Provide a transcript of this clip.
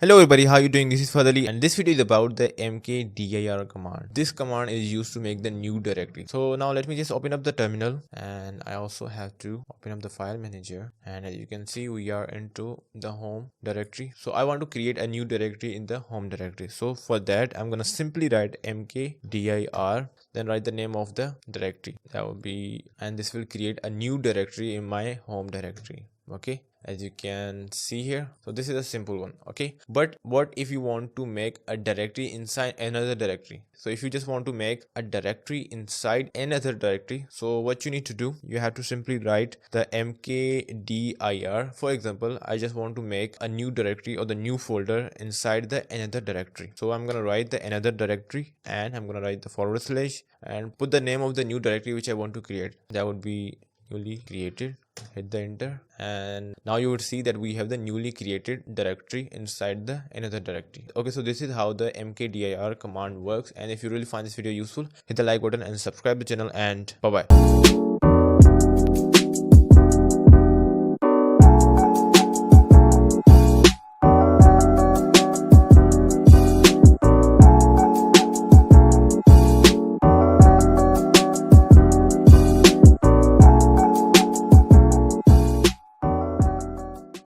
Hello everybody, how you doing? This is Fadali and this video is about the mkdir command. This command is used to make the new directory. So now let me just open up the terminal, and I also have to open up the file manager, and as you can see we are into the home directory. So I want to create a new directory in the home directory. So for that I'm gonna simply write mkdir, then write the name of the directory. That would be, and this will create a new directory in my home directory. Okay, as you can see here. So this is a simple one. Okay, but what if you want to make a directory inside another directory? So if you just want to make a directory inside another directory, so what you need to do, you have to simply write the mkdir. For example, I just want to make a new directory or the new folder inside the another directory. So I'm gonna write the another directory, and I'm gonna write the forward slash and put the name of the new directory which I want to create. That would be newly created. Hit the enter, and now you would see that we have the newly created directory inside the another directory. Okay, so this is how the mkdir command works, and if you really find this video useful, hit the like button and subscribe the channel, and bye bye.